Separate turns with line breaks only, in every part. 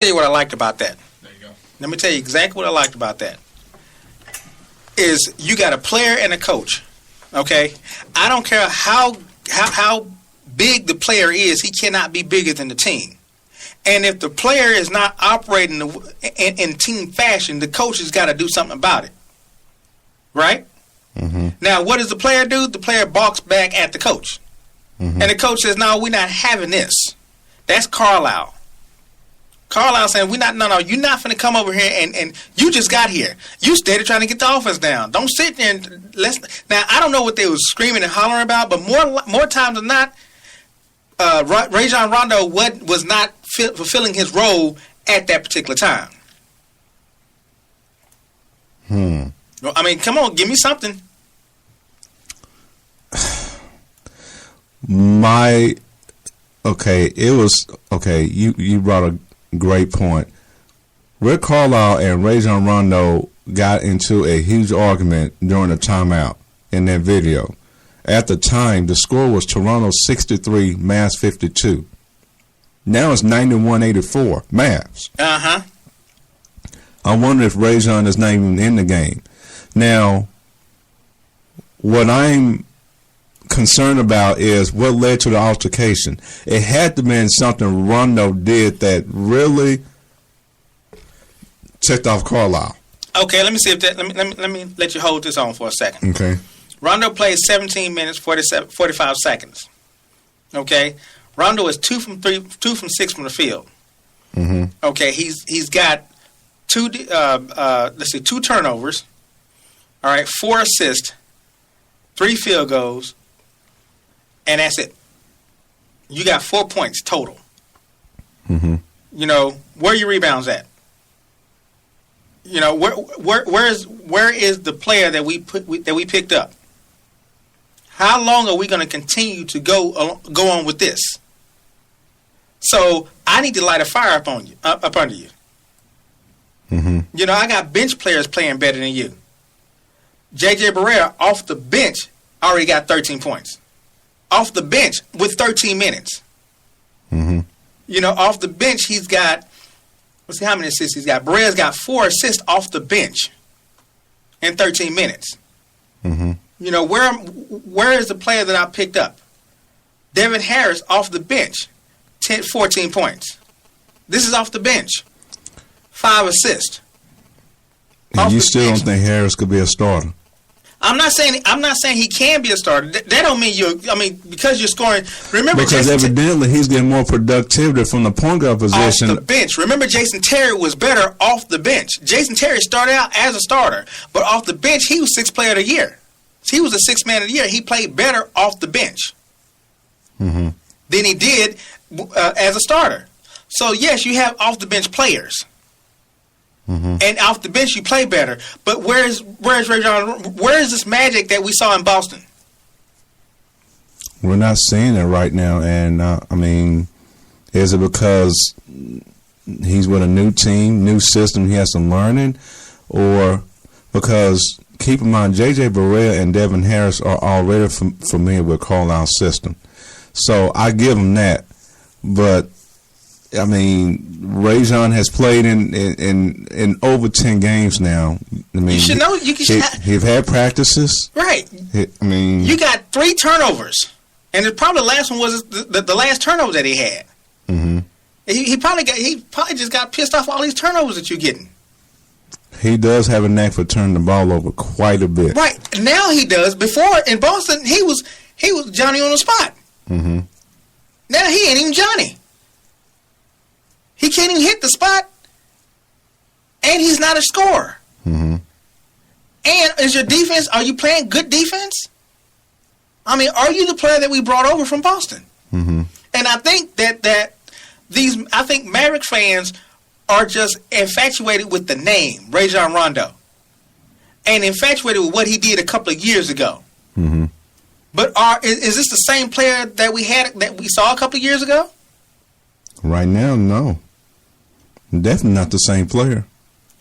tell you what I liked about that.
There you go.
Let me tell you exactly what I liked about that. Is you got a player and a coach. Okay? I don't care how big the player is, he cannot be bigger than the team. And if the player is not operating in team fashion, the coach has got to do something about it. Right?
Mm-hmm.
Now, what does the player do? The player balks back at the coach.
Mm-hmm.
And the coach says, no, we're not having this. That's Carlisle. Carlisle saying, you're not going to come over here and you just got here. You steady trying to get the offense down. Don't sit there and now, I don't know what they was screaming and hollering about, but more times than not, Rajon Rondo was not fulfilling his role at that particular time. I mean, come on, give me something.
You brought a great point. Rick Carlisle and Rajon Rondo got into a huge argument during the timeout in that video. At the time, the score was Toronto 63, Mavs 52. Now it's 91-84, Mavs.
Uh-huh.
I wonder if Rajon is not even in the game. Now, what I'm concerned about is what led to the altercation. It had to have been something Rondo did that really ticked off Carlisle.
Okay, let me see if that. Let me let you hold this on for a second.
Okay.
Rondo played 17 minutes 45 seconds. Okay, Rondo is 2 from 6 from the field.
Mm-hmm.
Okay, he's got two turnovers. All right, 4 assists, 3 field goals, and that's it. You got 4 points total.
Mm-hmm.
You know, where are your rebounds at? You know, where is the player that we picked up? How long are we going to continue to go on with this? So I need to light a fire up under you.
Mm-hmm.
You know, I got bench players playing better than you. J.J. Barea off the bench already got 13 points. Off the bench with 13 minutes.
Mm-hmm.
You know, off the bench he's got, let's see how many assists he's got. Barea's got 4 assists off the bench in 13 minutes.
Mm-hmm.
You know, where is the player that I picked up? Devin Harris off the bench, 14 points. This is off the bench. 5 assists.
And you still don't think Harris could be a starter?
I'm not saying he can be a starter. That don't mean because you're scoring. Remember,
because evidently he's getting more productivity from the point guard position
off the bench. Remember, Jason Terry was better off the bench. Jason Terry started out as a starter, but off the bench he was 6th player of the year. He was a 6th man of the year. He played better off the bench
mm-hmm.
than he did as a starter. So yes, you have off the bench players.
Mm-hmm.
And off the bench, you play better. But where's Rajon? Where is this magic that we saw in Boston?
We're not seeing it right now. And, is it because he's with a new team, new system, he has some learning? Or because, keep in mind, J.J. Barea and Devin Harris are already familiar with Carlisle's system. So I give him that. But Rajon has played in over 10 games now.
You should know.
He's had practices.
Right. You got 3 turnovers, and probably the last one was the last turnover that he had.
Mm-hmm.
He probably just got pissed off all these turnovers that you're getting.
He does have a knack for turning the ball over quite a bit.
Right now he does. Before in Boston, he was Johnny on the spot.
Mm-hmm.
Now he ain't even Johnny. He can't even hit the spot, and he's not a scorer.
Mm-hmm.
And is your defense, are you playing good defense? Are you the player that we brought over from Boston?
Mm-hmm.
And I think I think Maverick fans are just infatuated with the name, Rajon Rondo, and infatuated with what he did a couple of years ago.
Mm-hmm.
But is this the same player that we saw a couple of years ago?
Right now, no. Definitely not the same player.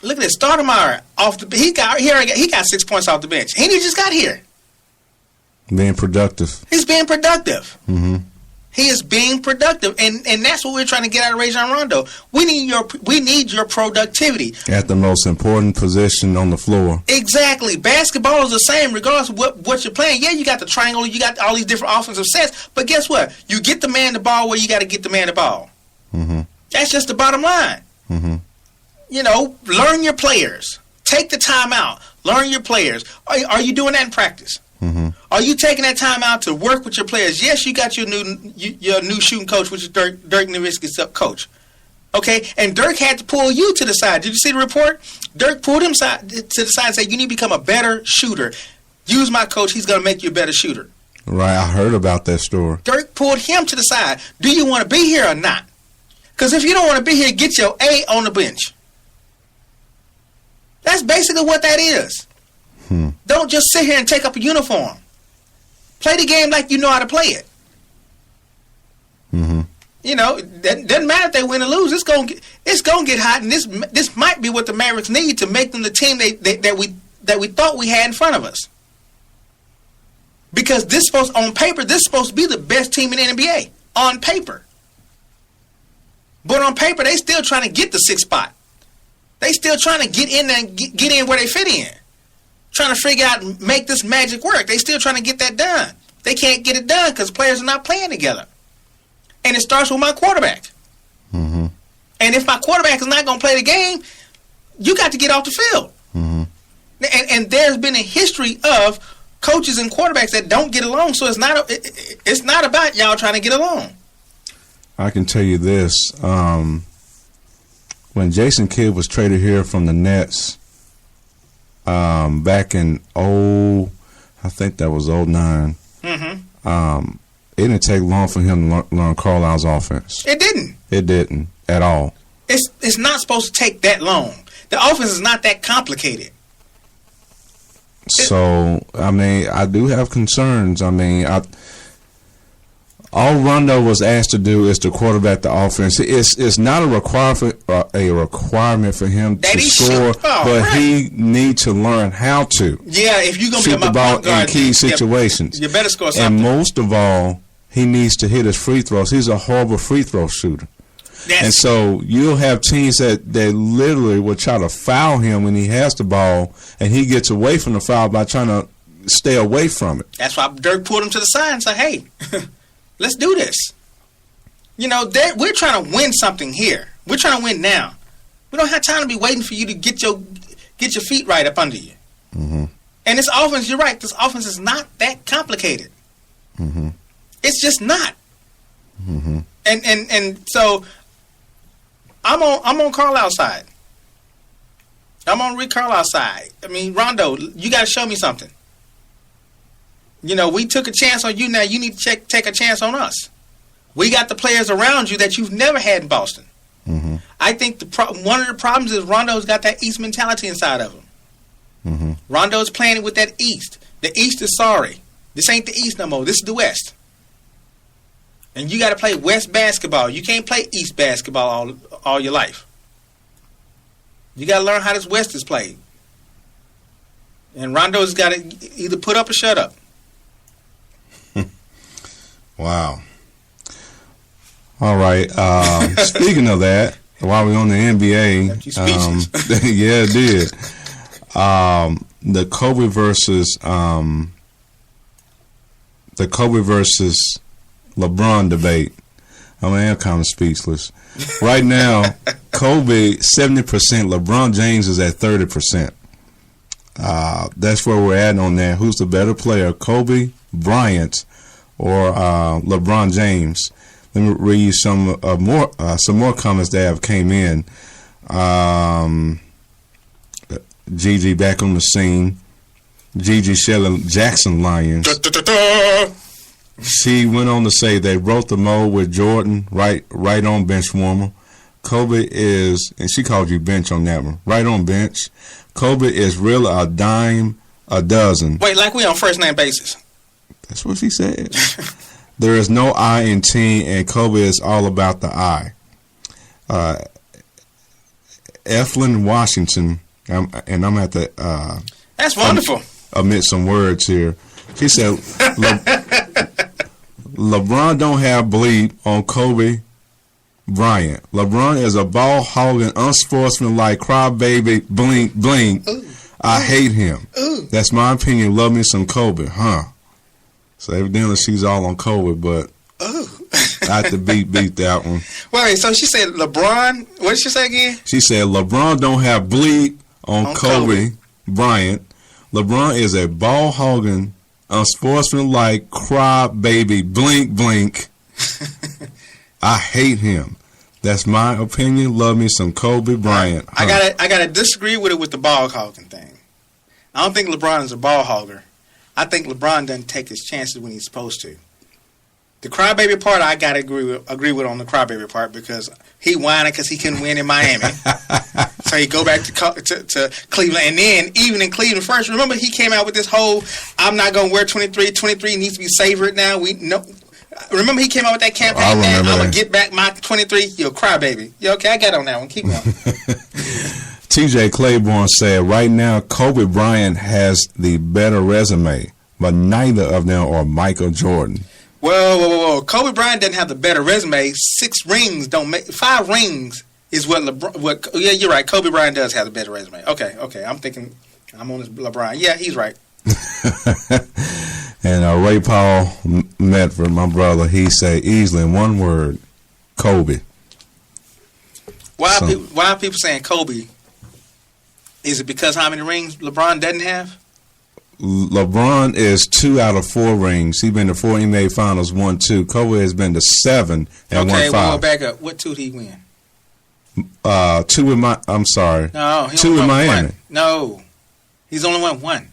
Look at this, Stoudemire he got 6 points off the bench. He just got here.
Being productive.
He's being productive.
Mm-hmm.
He is being productive, and that's what we're trying to get out of Rajon Rondo. We need your productivity
at the most important position on the floor.
Exactly. Basketball is the same regardless of what you're playing. Yeah, you got the triangle, you got all these different offensive sets, but guess what? You get the man the ball where you got to get the man the ball.
Mm-hmm.
That's just the bottom line.
Mm-hmm.
You know, learn your players. Take the time out. Learn your players. Are you doing that in practice?
Mm-hmm.
Are you taking that time out to work with your players? Yes, you got your new shooting coach, which is Dirk Nowitzki's coach. Okay, and Dirk had to pull you to the side. Did you see the report? Dirk pulled him to the side and said, "You need to become a better shooter. Use my coach. He's going to make you a better shooter."
Right, I heard about that story.
Dirk pulled him to the side. Do you want to be here or not? Because if you don't want to be here, get your A on the bench. That's basically what that is. Don't just sit here and take up a uniform. Play the game like you know how to play it.
Mm-hmm.
You know, that doesn't matter if they win or lose. It's gonna get hot, and this might be what the Mavericks need to make them the team that we thought we had in front of us. Because this is supposed to be the best team in the NBA on paper. But on paper, they still trying to get the 6th spot. They still trying to get in there and get in where they fit in. Trying to figure out and make this magic work. They still trying to get that done. They can't get it done because players are not playing together. And it starts with my quarterback.
Mm-hmm.
And if my quarterback is not going to play the game, you got to get off the field.
Mm-hmm.
And there's been a history of coaches and quarterbacks that don't get along. So it's not about y'all trying to get along.
I can tell you this. When Jason Kidd was traded here from the Nets back in I think that was 09.
Mm-hmm.
It didn't take long for him to learn Carlisle's offense.
It didn't.
It didn't at all.
It's not supposed to take that long. The offense is not that complicated.
So, I mean, I do have concerns. I mean, all Rondo was asked to do is to quarterback the offense. It's not a requirement for him to score, but he needs to learn how to.
Yeah, if you're going to
shoot the ball in key situations.
You better score something.
And most of all, he needs to hit his free throws. He's a horrible free throw shooter. And so you'll have teams that literally will try to foul him when he has the ball, and he gets away from the foul by trying to stay away from it.
That's why Dirk pulled him to the side and said, "Hey, let's do this." You know, we're trying to win something here. We're trying to win now. We don't have time to be waiting for you to get your feet right up under you.
Mm-hmm.
And this offense, you're right. This offense is not that complicated.
Mm-hmm.
It's just not.
Mm-hmm.
And so I'm on Carlisle's side. I'm on Rick Carlisle's side. I mean, Rondo, you got to show me something. You know, we took a chance on you. Now you need to take a chance on us. We got the players around you that you've never had in Boston.
Mm-hmm.
I think one of the problems is Rondo's got that East mentality inside of him.
Mm-hmm.
Rondo's playing with that East. The East is sorry. This ain't the East no more. This is the West. And you got to play West basketball. You can't play East basketball all your life. You got to learn how this West is played. And Rondo's got to either put up or shut up.
Wow. All right. Speaking of that, while we're on the NBA, yeah, it did. The Kobe versus LeBron debate. I mean, I'm kind of speechless. Right now, Kobe 70%, LeBron James is at 30%. That's where we're at on that. Who's the better player, Kobe Bryant or LeBron James? Let me read you some more comments that have came in. Gigi back on the scene. Gigi Shelley Jackson Lions. She went on to say they wrote the mold with Jordan right on bench warmer. Kobe is, and she called you bench on that one, right on bench. Kobe is really a dime a dozen.
Wait, like we on first name basis.
That's what she said. There is no I in team, and Kobe is all about the I. Eflin Washington, and I'm at the.
That's wonderful.
Omit some words here. She said, LeBron don't have bleep on Kobe Bryant. LeBron is a ball hogging, unsportsmanlike, crybaby, blink, blink.
Ooh.
I hate him.
Ooh.
That's my opinion. Love me some Kobe, huh? So evidently she's all on Kobe, but
Ooh.
I have to beat that one.
Wait, so she said LeBron. What did she say again?
She said LeBron don't have bleep on Kobe Bryant. LeBron is a ball hogging, unsportsmanlike, crybaby, blink, blink. I hate him. That's my opinion. Love me some Kobe Bryant. Huh?
I gotta disagree with it with the ball hogging thing. I don't think LeBron is a ball hogger. I think LeBron doesn't take his chances when he's supposed to. The crybaby part, I gotta agree with on the crybaby part because he whining because he couldn't win in Miami, so he go back to Cleveland, and then even in Cleveland first, remember he came out with this whole "I'm not gonna wear 23. 23 needs to be savored now." Remember he came out with that campaign. I'm gonna get back my 23. Yo, crybaby. Yo, okay, I got on that one. Keep going.
TJ Claiborne said, right now, Kobe Bryant has the better resume, but neither of them are Michael Jordan.
Whoa. Kobe Bryant doesn't have the better resume. 6 rings don't make 5 rings is what LeBron. Yeah, you're right. Kobe Bryant does have the better resume. Okay. I'm thinking I'm on this LeBron. Yeah, he's right.
And Ray Paul Medford, my brother, he said easily in one word, Kobe.
Why are people saying Kobe? Is it because how many rings LeBron doesn't have?
LeBron is 2 out of 4 rings. He's been to 4 NBA Finals, 1, 2. Kobe has been to 7 and 1, 5. Okay,
we'll back up. What 2 did he win?
2 with I'm sorry.
No,
2 with Miami.
1. No, he's only won 1.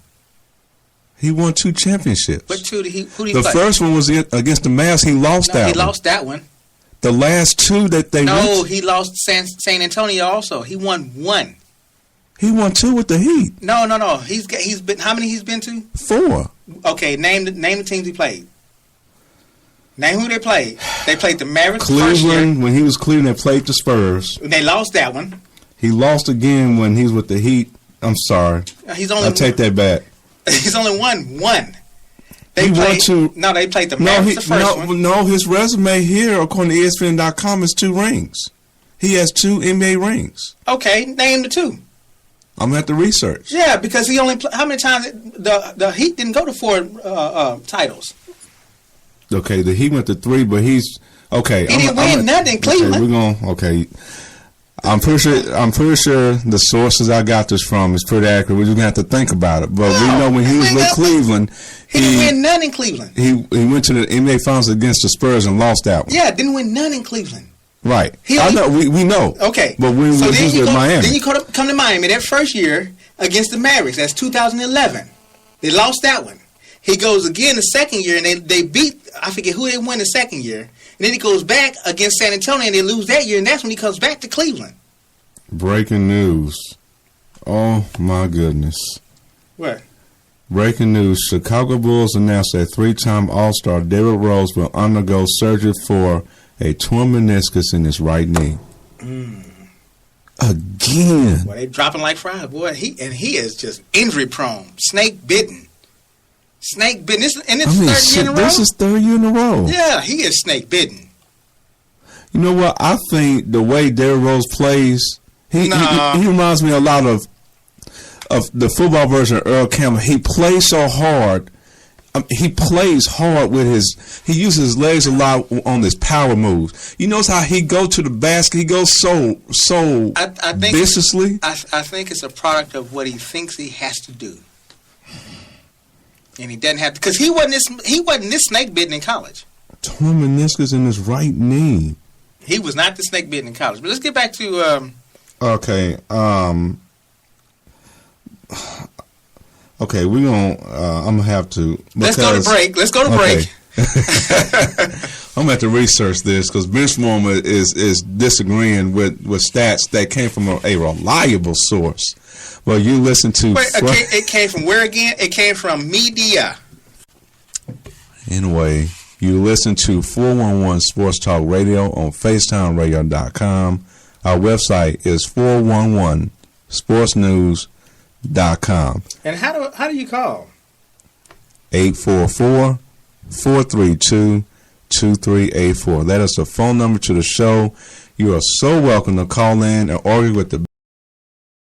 He won 2 championships.
What 2 did he? Who did he
play?
The
first one was against the Mavs. He lost that one.
He lost that one.
The last 2 that they won.
No, he lost San Antonio also. He won 1.
He won 2 with the Heat.
No. He's been how many he's been to?
4.
Okay, name the teams he played. Name who they played. They played the Mavericks
Cleveland,
first year.
When he was Cleveland, they played the Spurs.
They lost that one.
He lost again when he was with the Heat. I'm sorry. I'll take that back.
He's only won 1. They
played 2.
No, they played the Mavericks the first one.
No, his resume here, according to ESPN.com, is 2 rings. He has 2 NBA rings.
Okay, name the 2.
I'm going to have to research.
Yeah, because he only how many times the Heat didn't go to 4 titles.
Okay, the Heat went to 3, but he's okay.
He didn't win nothing in Cleveland.
Okay. I'm pretty sure the sources I got this from is pretty accurate. We're just gonna have to think about it. But we know when he was with Cleveland,
he didn't win none in Cleveland.
He went to the NBA Finals against the Spurs and lost that one.
Yeah, didn't win none in Cleveland.
Right. I know. We know.
Okay.
But when he was with Miami,
then you come to Miami that first year against the Mavericks. That's 2011. They lost that one. He goes again the second year and they beat. I forget who they won the second year. And then he goes back against San Antonio and they lose that year, and that's when he comes back to Cleveland.
Breaking news. Oh, my goodness.
What?
Breaking news. Chicago Bulls announced that 3-time All-Star Derrick Rose will undergo surgery for a torn meniscus in his right knee. Again.
Well, they dropping like fries, boy. He is just injury prone, snake bitten. Snake bitten. This third year in a row?
This is 3rd year in a row.
Yeah, he is snake bitten.
You know what? I think the way Derrick Rose plays, he reminds me a lot of the football version of Earl Campbell. He plays so hard. He plays hard with he uses his legs a lot on his power moves. You notice how he go to the basket. He goes so viciously.
I think it's a product of what he thinks he has to do. And he doesn't have to, because he wasn't this snake bitten in college.
Torn meniscus in his right knee.
He was not the snake bitten in college. But let's get back to.
Okay. Okay, we're gonna. I'm gonna have to.
Let's go to break. Break.
I'm gonna have to research this because Benchwarmer is disagreeing with stats that came from a reliable source. Well, you listen to.
Wait, it came from where again? It came from media.
Anyway, you listen to 411 Sports Talk Radio on FaceTimeRadio.com. Our website is 411sportsnews.com.
And how do you call?
844-432-5787. 2384. That is the phone number to the show. You are so welcome to call in and argue with the